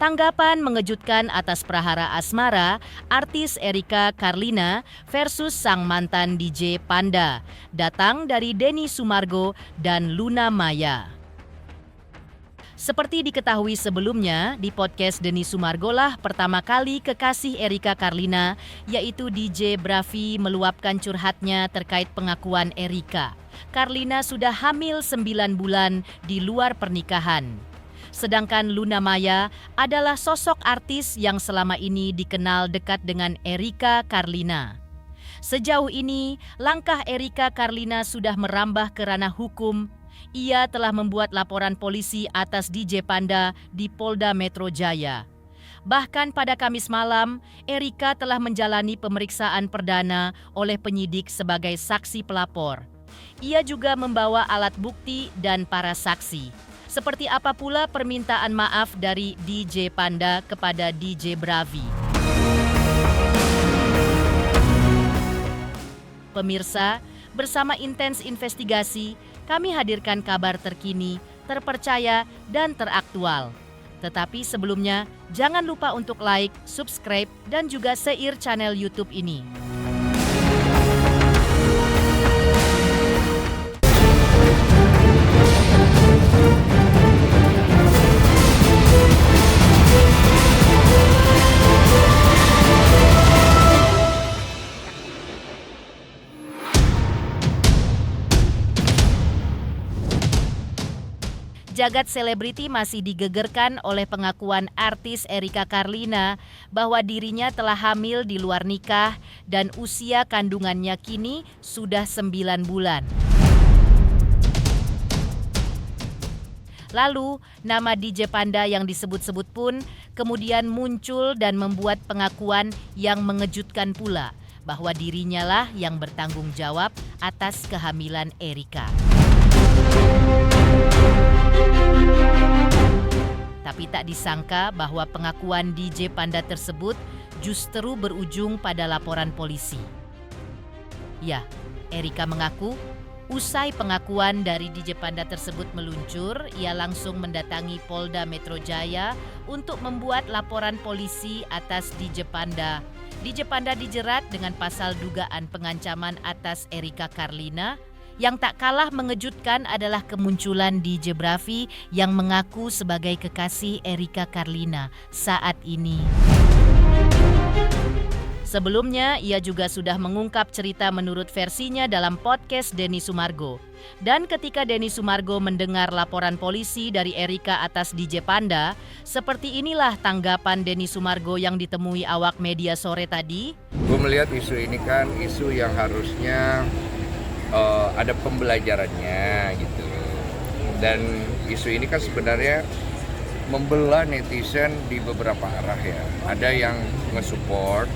Tanggapan mengejutkan atas prahara asmara artis Erika Carlina versus sang mantan DJ Panda datang dari Denny Sumargo dan Luna Maya. Seperti diketahui sebelumnya, di podcast Denny Sumargo lah pertama kali kekasih Erika Carlina, yaitu DJ Bravi, meluapkan curhatnya terkait pengakuan Erika. Carlina sudah hamil 9 bulan di luar pernikahan. Sedangkan Luna Maya adalah sosok artis yang selama ini dikenal dekat dengan Erika Carlina. Sejauh ini, langkah Erika Carlina sudah merambah ke ranah hukum. Ia telah membuat laporan polisi atas DJ Panda di Polda Metro Jaya. Bahkan pada Kamis malam, Erika telah menjalani pemeriksaan perdana oleh penyidik sebagai saksi pelapor. Ia juga membawa alat bukti dan para saksi. Seperti apa pula permintaan maaf dari DJ Panda kepada DJ Bravi. Pemirsa, bersama Intens Investigasi, kami hadirkan kabar terkini, terpercaya, dan teraktual. Tetapi sebelumnya, jangan lupa untuk like, subscribe, dan juga share channel YouTube ini. Jagat selebriti masih digegerkan oleh pengakuan artis Erika Carlina bahwa dirinya telah hamil di luar nikah dan usia kandungannya kini sudah 9 bulan. Lalu, nama DJ Panda yang disebut-sebut pun kemudian muncul dan membuat pengakuan yang mengejutkan pula bahwa dirinya lah yang bertanggung jawab atas kehamilan Erika. Tapi tak disangka bahwa pengakuan DJ Panda tersebut justru berujung pada laporan polisi. Ya, Erika mengaku usai pengakuan dari DJ Panda tersebut meluncur, ia langsung mendatangi Polda Metro Jaya untuk membuat laporan polisi atas DJ Panda. DJ Panda dijerat dengan pasal dugaan pengancaman atas Erika Carlina. Yang tak kalah mengejutkan adalah kemunculan DJ Bravi yang mengaku sebagai kekasih Erika Carlina saat ini. Sebelumnya, ia juga sudah mengungkap cerita menurut versinya dalam podcast Denny Sumargo. Dan ketika Denny Sumargo mendengar laporan polisi dari Erika atas DJ Panda, seperti inilah tanggapan Denny Sumargo yang ditemui awak media sore tadi. Gue melihat isu ini kan isu yang harusnya ada pembelajarannya gitu, dan isu ini kan sebenarnya membelah netizen di beberapa arah ya. Ada yang nge-support,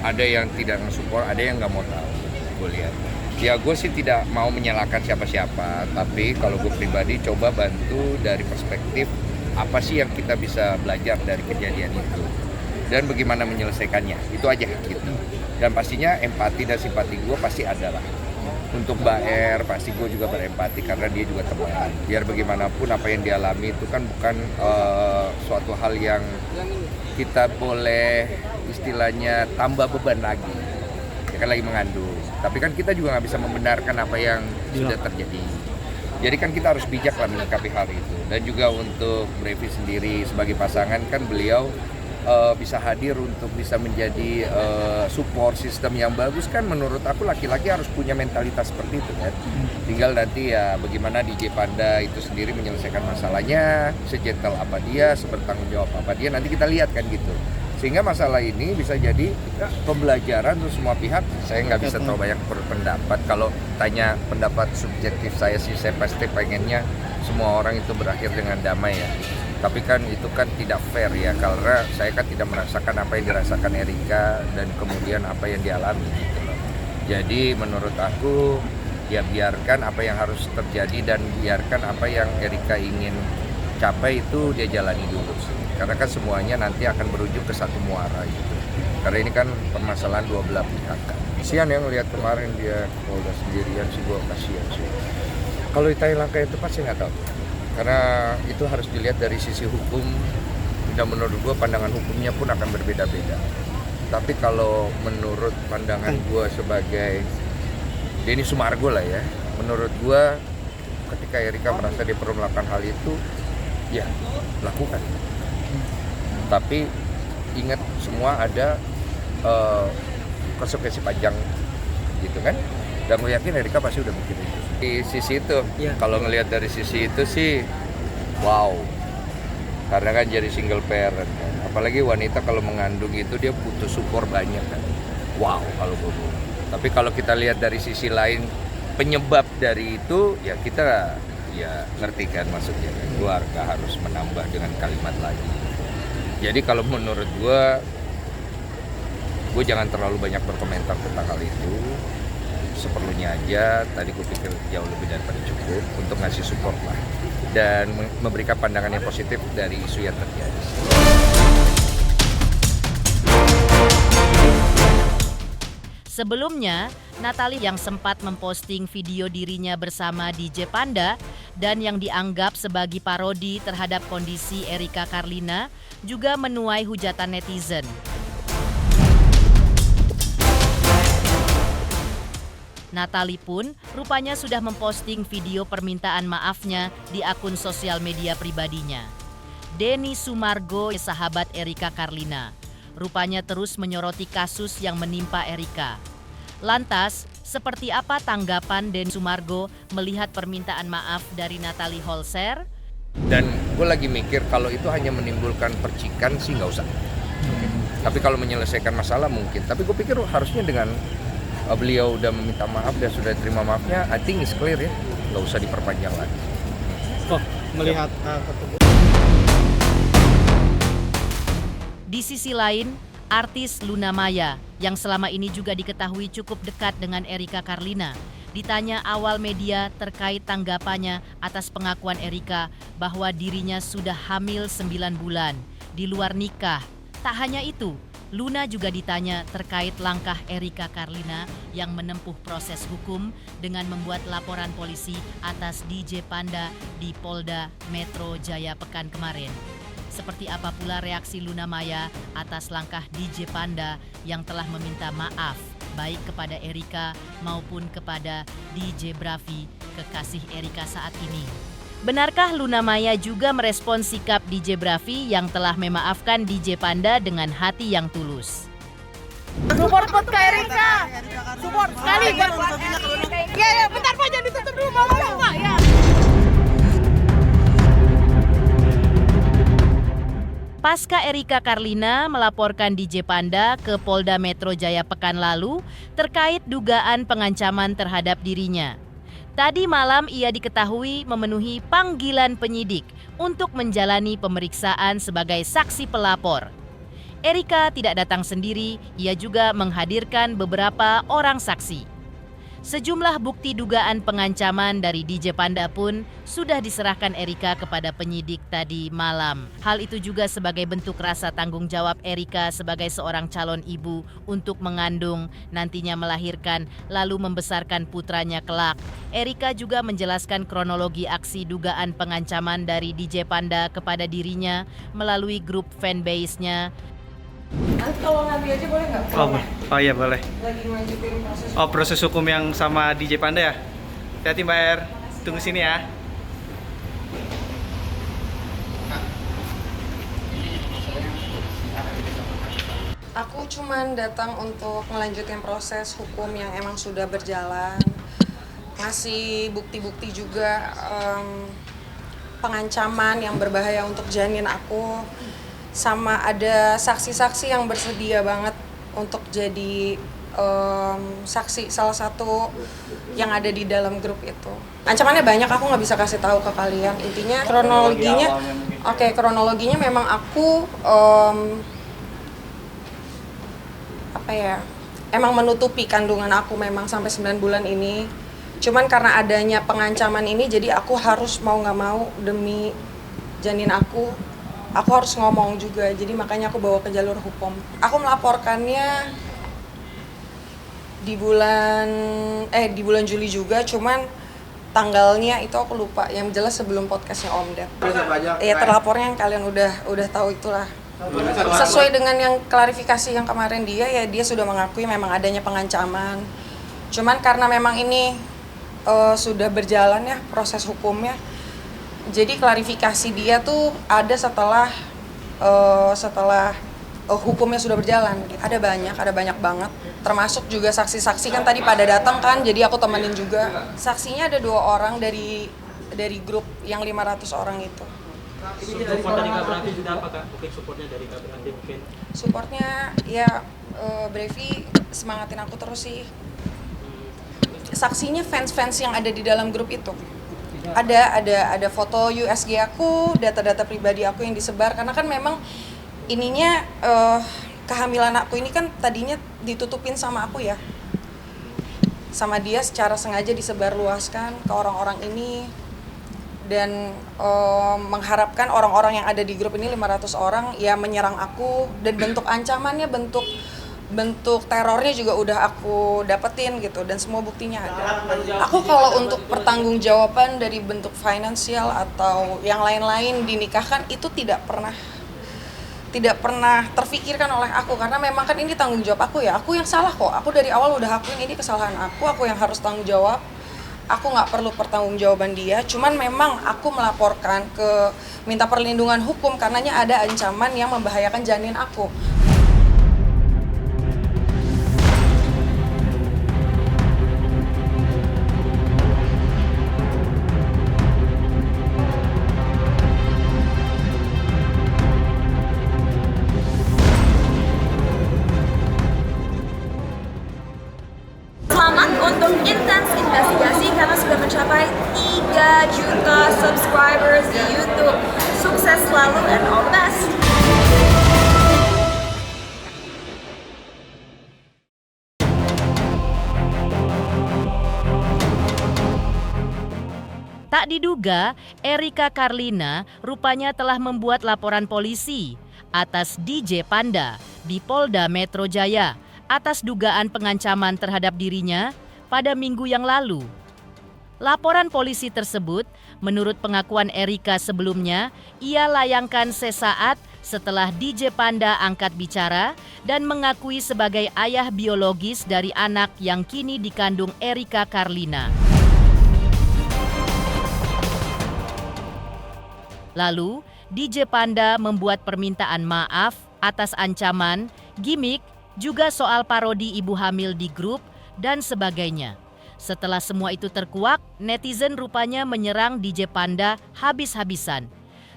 ada yang tidak nge-support, ada yang nggak mau tahu. Gue lihat ya, gue sih tidak mau menyalahkan siapa-siapa, tapi kalau gue pribadi coba bantu dari perspektif apa sih yang kita bisa belajar dari kejadian itu dan bagaimana menyelesaikannya, itu aja gitu. Dan pastinya empati dan simpati gue pasti ada lah. Untuk Mbak R, pasti gue juga berempati karena dia juga teman. Biar bagaimanapun apa yang dialami itu kan bukan suatu hal yang kita boleh istilahnya tambah beban lagi. Dia kan lagi mengandung. Tapi kan kita juga nggak bisa membenarkan apa yang sudah terjadi. Jadi kan kita harus bijak lah menyikapi hal itu. Dan juga untuk Bravi sendiri sebagai pasangan kan beliau bisa hadir untuk bisa menjadi support system yang bagus kan. Menurut aku laki-laki harus punya mentalitas seperti itu kan. Tinggal nanti ya bagaimana DJ Panda itu sendiri menyelesaikan masalahnya, sejentel apa dia, sebertanggung jawab apa dia, nanti kita lihat kan gitu. Sehingga masalah ini bisa jadi pembelajaran untuk semua pihak. Saya nggak bisa terlalu banyak berpendapat. Kalau tanya pendapat subjektif saya sih, saya pasti pengennya semua orang itu berakhir dengan damai ya. Tapi kan itu kan tidak fair ya, karena saya kan tidak merasakan apa yang dirasakan Erika dan kemudian apa yang dialami gitu loh. Jadi menurut aku ya biarkan apa yang harus terjadi dan biarkan apa yang Erika ingin capai itu dia jalani dulu sih. Karena kan semuanya nanti akan berujung ke satu muara gitu. Karena ini kan permasalahan dua belah pihak kan. Kasihan yang lihat kemarin dia Polda sendirian sih, gue kasihan sih. Kalau ditanya langkah yang tepat sih nggak tahu. Karena itu harus dilihat dari sisi hukum dan menurut gue pandangan hukumnya pun akan berbeda-beda. Tapi kalau menurut pandangan gue sebagai Denny Sumargo lah ya, menurut gue ketika Erika merasa dia perlu melakukan hal itu, ya lakukan. Tapi ingat semua ada konsekuensi panjang gitu kan, dan gue yakin Erika pasti udah mikir itu. Di sisi itu, kalau ngelihat dari sisi itu sih, wow, karena kan jadi single parent kan. Apalagi wanita kalau mengandung itu dia butuh support banyak kan, wow kalau gue. Tapi kalau kita lihat dari sisi lain, penyebab dari itu ya kita ya ngerti kan maksudnya kan, gue harus menambah dengan kalimat lagi. Jadi kalau menurut gue jangan terlalu banyak berkomentar tentang hal itu. Seperlunya aja, tadi gue pikir jauh lebih daripada cukup untuk ngasih support lah dan memberikan pandangan yang positif dari isu yang terjadi. Sebelumnya, Natalie yang sempat memposting video dirinya bersama DJ Panda dan yang dianggap sebagai parodi terhadap kondisi Erika Karlina juga menuai hujatan netizen. Natalie pun rupanya sudah memposting video permintaan maafnya di akun sosial media pribadinya. Denny Sumargo, sahabat Erika Karlina, rupanya terus menyoroti kasus yang menimpa Erika. Lantas, seperti apa tanggapan Denny Sumargo melihat permintaan maaf dari Natalie Holzer? Dan gue lagi mikir kalau itu hanya menimbulkan percikan sih nggak usah. Tapi kalau menyelesaikan masalah mungkin. Tapi gue pikir harusnya dengan beliau udah meminta maaf dan sudah terima maafnya, I think is clear ya, nggak usah diperpanjang lagi. Oh, melihat Di sisi lain, artis Luna Maya yang selama ini juga diketahui cukup dekat dengan Erika Karlina ditanya awal media terkait tanggapannya atas pengakuan Erika bahwa dirinya sudah hamil 9 bulan di luar nikah. Tak hanya itu, Luna juga ditanya terkait langkah Erika Karlina yang menempuh proses hukum dengan membuat laporan polisi atas DJ Panda di Polda Metro Jaya pekan kemarin. Seperti apa pula reaksi Luna Maya atas langkah DJ Panda yang telah meminta maaf baik kepada Erika maupun kepada DJ Brafi, kekasih Erika saat ini. Benarkah Luna Maya juga merespons sikap DJ Brafi yang telah memaafkan DJ Panda dengan hati yang tulus? Support buat Kak Erika. Support sekali buat. Ya, bentar Pak, jangan ditutup dulu mau Pak ya. Pasca Erika Karlina melaporkan DJ Panda ke Polda Metro Jaya pekan lalu terkait dugaan pengancaman terhadap dirinya. Tadi malam ia diketahui memenuhi panggilan penyidik untuk menjalani pemeriksaan sebagai saksi pelapor. Erika tidak datang sendiri, ia juga menghadirkan beberapa orang saksi. Sejumlah bukti dugaan pengancaman dari DJ Panda pun sudah diserahkan Erika kepada penyidik tadi malam. Hal itu juga sebagai bentuk rasa tanggung jawab Erika sebagai seorang calon ibu untuk mengandung, nantinya melahirkan, lalu membesarkan putranya kelak. Erika juga menjelaskan kronologi aksi dugaan pengancaman dari DJ Panda kepada dirinya melalui grup fanbase-nya. Kalau ngambil aja boleh nggak? Oh iya boleh. Lagi lanjutin proses. Oh, proses hukum yang sama DJ Panda ya? Hati-hati Mbak Er, tunggu sini ya. Aku cuman datang untuk melanjutkan proses hukum yang emang sudah berjalan, ngasih bukti-bukti juga pengancaman yang berbahaya untuk janin aku, sama ada saksi-saksi yang bersedia banget untuk jadi saksi salah satu yang ada di dalam grup itu. Ancamannya banyak, aku nggak bisa kasih tahu ke kalian. Intinya kronologinya memang aku emang menutupi kandungan aku memang sampai 9 bulan ini. Cuman karena adanya pengancaman ini, jadi aku harus mau nggak mau demi janin aku harus ngomong juga. Jadi makanya aku bawa ke jalur hukum. Aku melaporkannya di bulan Juli juga, cuman tanggalnya itu aku lupa, yang jelas sebelum podcastnya Om Ded. Ya terlapornya yang kalian udah tahu itulah. Sesuai dengan yang klarifikasi yang kemarin dia sudah mengakui memang adanya pengancaman. Cuman karena memang ini sudah berjalan ya proses hukumnya, jadi klarifikasi dia tuh ada setelah hukumnya sudah berjalan. Ada banyak banget. Termasuk juga saksi-saksi kan tadi pada datang kan, jadi aku temenin juga. Saksinya ada 2 orang dari grup yang 500 orang itu. Support dari Kak Brafi juga apa Kak? Mungkin supportnya dari Kak Brafi mungkin? Supportnya ya Brafi semangatin aku terus sih. Saksinya fans-fans yang ada di dalam grup itu. Ada foto USG aku, data-data pribadi aku yang disebar, karena kan memang ininya kehamilan aku ini kan tadinya ditutupin sama aku ya, sama dia secara sengaja disebarluaskan ke orang-orang ini, dan mengharapkan orang-orang yang ada di grup ini 500 orang ya menyerang aku, dan bentuk ancamannya, bentuk terornya juga udah aku dapetin gitu, dan semua buktinya ada. Aku kalau untuk pertanggungjawaban dari bentuk finansial atau yang lain-lain dinikahkan itu tidak pernah terfikirkan oleh aku, karena memang kan ini tanggung jawab aku ya. Aku yang salah kok. Aku dari awal udah akuin ini kesalahan aku yang harus tanggung jawab. Aku nggak perlu pertanggungjawaban dia. Cuman memang aku melaporkan minta perlindungan hukum karenanya ada ancaman yang membahayakan janin aku. Selamat untuk Intens Investigasi karena sudah mencapai 3 juta subscribers di YouTube. Sukses selalu and all the best. Tak diduga, Erika Karlina rupanya telah membuat laporan polisi atas DJ Panda di Polda Metro Jaya atas dugaan pengancaman terhadap dirinya pada minggu yang lalu. Laporan polisi tersebut, menurut pengakuan Erika sebelumnya, ia layangkan sesaat setelah DJ Panda angkat bicara dan mengakui sebagai ayah biologis dari anak yang kini dikandung Erika Karlina. Lalu, DJ Panda membuat permintaan maaf atas ancaman, gimmick, juga soal parodi ibu hamil di grup, dan sebagainya. Setelah semua itu terkuak, netizen rupanya menyerang DJ Panda habis-habisan.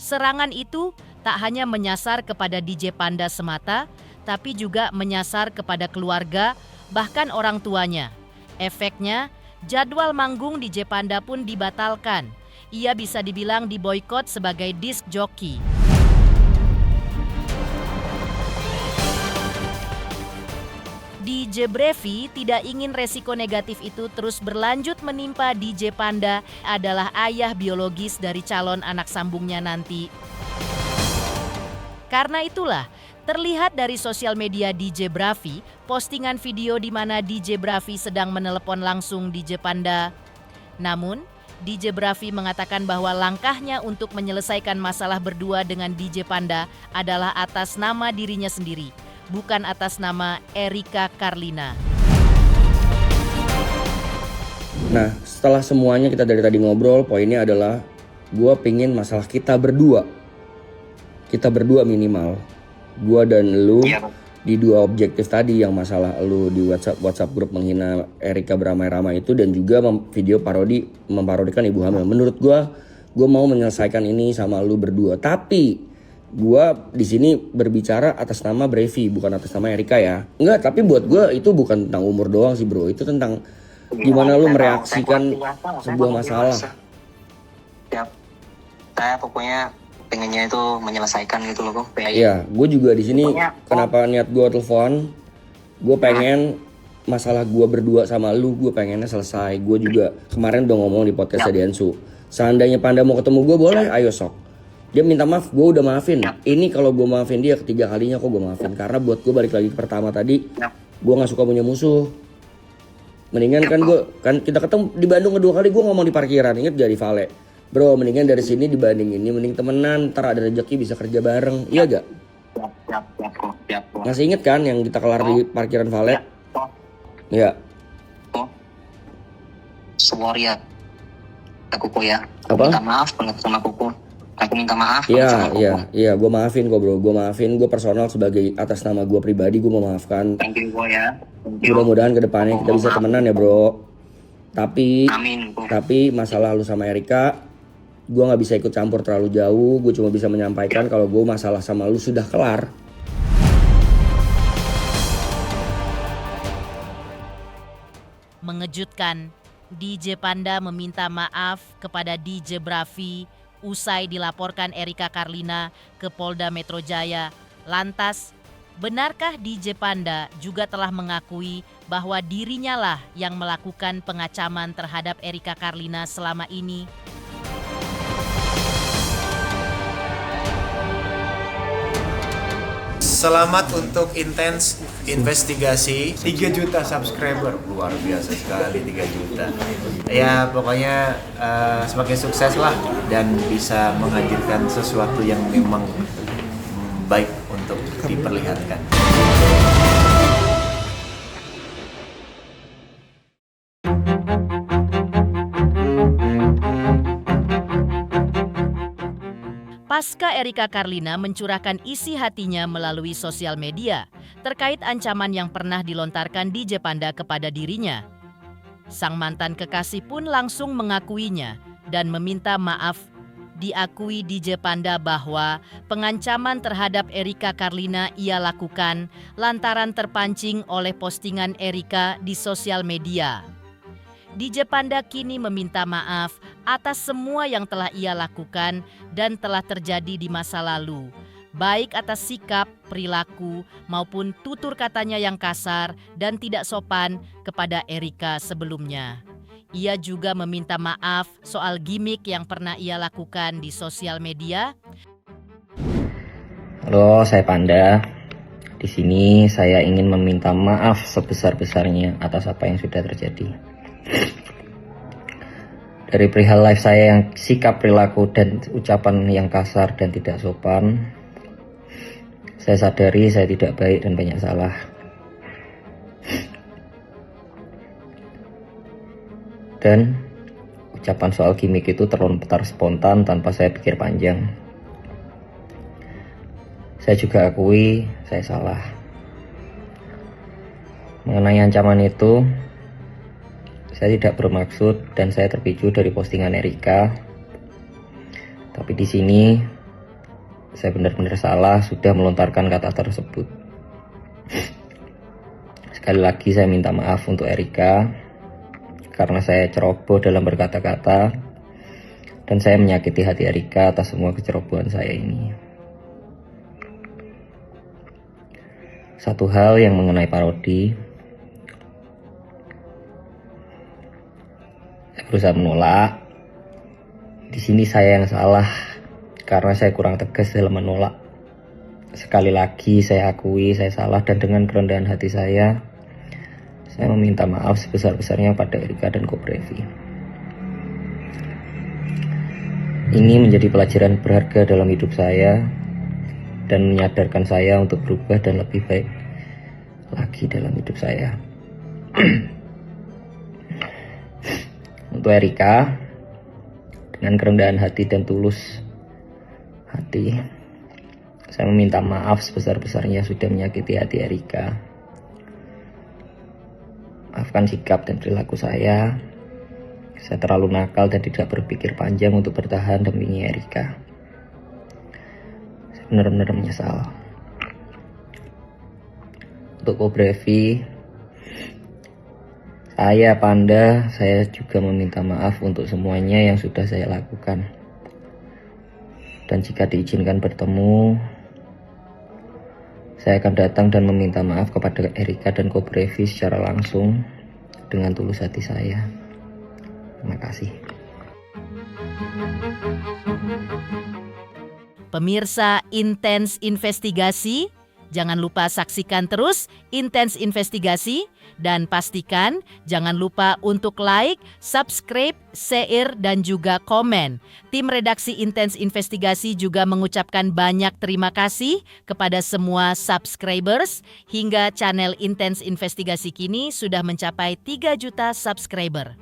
Serangan itu tak hanya menyasar kepada DJ Panda semata, tapi juga menyasar kepada keluarga, bahkan orang tuanya. Efeknya, jadwal manggung DJ Panda pun dibatalkan. Ia bisa dibilang diboikot sebagai disc jockey. DJ Brafi tidak ingin resiko negatif itu terus berlanjut menimpa DJ Panda adalah ayah biologis dari calon anak sambungnya nanti. Karena itulah, terlihat dari sosial media DJ Brafi, postingan video di mana DJ Brafi sedang menelepon langsung DJ Panda. Namun, DJ Brafi mengatakan bahwa langkahnya untuk menyelesaikan masalah berdua dengan DJ Panda adalah atas nama dirinya sendiri, bukan atas nama Erika Karlina. Nah, setelah semuanya kita dari tadi ngobrol, poinnya adalah gue pingin masalah kita berdua minimal. Gue dan lu di 2 objektif tadi, yang masalah lu di WhatsApp grup menghina Erika beramai-ramai itu, dan juga video memparodikan ibu hamil. Menurut gue mau menyelesaikan ini sama lu berdua. Tapi gue di sini berbicara atas nama Brafi, bukan atas nama Erika ya. Enggak, tapi buat gue itu bukan tentang umur doang sih bro. Itu tentang gimana lu mereaksikan sebuah masalah. Saya pokoknya pengennya itu menyelesaikan gitu loh kok. Iya, gue juga di sini kenapa niat gue telepon, gue pengen masalah gue berdua sama lu, gue pengennya selesai. Gue juga kemarin udah ngomong di podcast Densu. Seandainya Panda mau ketemu gue boleh, ayo sok. Dia minta maaf, gue udah maafin. Ini kalau gue maafin dia ketiga kalinya kok gue maafin. Karena buat gue balik lagi ke pertama tadi, gue gak suka punya musuh. Mendingan kan kita ketemu di Bandung kedua kali gue ngomong di parkiran, inget gak di Vale? Bro, mendingan dari sini dibanding ini, mending temenan, ntar ada rezeki bisa kerja bareng, iya gak? Siap. Masih inget kan yang kita kelar di parkiran Vale? Iya. Sorry ya, Kuku ya. Apa? Minta maaf banget sama Kuku. Aku minta maaf banget sama Kuku. Iya, gue maafin kok bro, gue personal sebagai atas nama gue pribadi gue memaafkan. Thank you Ko ya. Thank you. Mudah-mudahan kedepannya kita bisa temenan ya bro. Tapi Amin, Ko. Tapi masalah lu sama Erika, gue nggak bisa ikut campur terlalu jauh. Gue cuma bisa menyampaikan kalau gue masalah sama lu sudah kelar. Mengejutkan, DJ Panda meminta maaf kepada DJ Brafi usai dilaporkan Erika Karlina ke Polda Metro Jaya. Lantas, benarkah DJ Panda juga telah mengakui bahwa dirinya lah yang melakukan pengacaman terhadap Erika Karlina selama ini? Selamat untuk intens investigasi 3 juta subscriber, luar biasa sekali 3 juta. Ya pokoknya semakin sukses lah dan bisa menghadirkan sesuatu yang memang baik untuk diperlihatkan. Pasca Erika Karlina mencurahkan isi hatinya melalui sosial media terkait ancaman yang pernah dilontarkan DJ Panda kepada dirinya. Sang mantan kekasih pun langsung mengakuinya dan meminta maaf. Diakui DJ Panda bahwa pengancaman terhadap Erika Karlina ia lakukan lantaran terpancing oleh postingan Erika di sosial media. DJ Panda kini meminta maaf atas semua yang telah ia lakukan dan telah terjadi di masa lalu, baik atas sikap, perilaku, maupun tutur katanya yang kasar dan tidak sopan kepada Erika sebelumnya. Ia juga meminta maaf soal gimmick yang pernah ia lakukan di sosial media. Halo, saya Panda. Di sini saya ingin meminta maaf sebesar-besarnya atas apa yang sudah terjadi. Dari perihal live saya yang sikap, perilaku, dan ucapan yang kasar dan tidak sopan, saya sadari saya tidak baik dan banyak salah. Dan ucapan soal gimmick itu terlontar spontan tanpa saya pikir panjang. Saya juga akui saya salah. Mengenai ancaman itu, saya tidak bermaksud dan saya terpicu dari postingan Erika. Tapi di sini saya benar-benar salah sudah melontarkan kata tersebut. Sekali lagi saya minta maaf untuk Erika karena saya ceroboh dalam berkata-kata dan saya menyakiti hati Erika atas semua kecerobohan saya ini. Satu hal yang mengenai parodi, saya berusaha menolak. Di sini saya yang salah karena saya kurang tegas dalam menolak. Sekali lagi saya akui saya salah dan dengan kerendahan hati saya meminta maaf sebesar-besarnya pada Erika dan Ko Brevi. Ini menjadi pelajaran berharga dalam hidup saya dan menyadarkan saya untuk berubah dan lebih baik lagi dalam hidup saya. Untuk Erika, dengan kerendahan hati dan tulus hati, saya meminta maaf sebesar-besarnya sudah menyakiti hati Erika. Maafkan sikap dan perilaku saya. Saya terlalu nakal dan tidak berpikir panjang untuk bertahan demi Erika. Saya benar-benar menyesal. Untuk Ko Brevi, saya Panda, saya juga meminta maaf untuk semuanya yang sudah saya lakukan. Dan jika diizinkan bertemu, saya akan datang dan meminta maaf kepada Erika dan Ko Brevi secara langsung dengan tulus hati saya. Terima kasih. Pemirsa Intens Investigasi, Jangan lupa saksikan terus Intens Investigasi dan pastikan jangan lupa untuk like, subscribe, share, dan juga komen. Tim redaksi Intens Investigasi juga mengucapkan banyak terima kasih kepada semua subscribers hingga channel Intens Investigasi kini sudah mencapai 3 juta subscriber.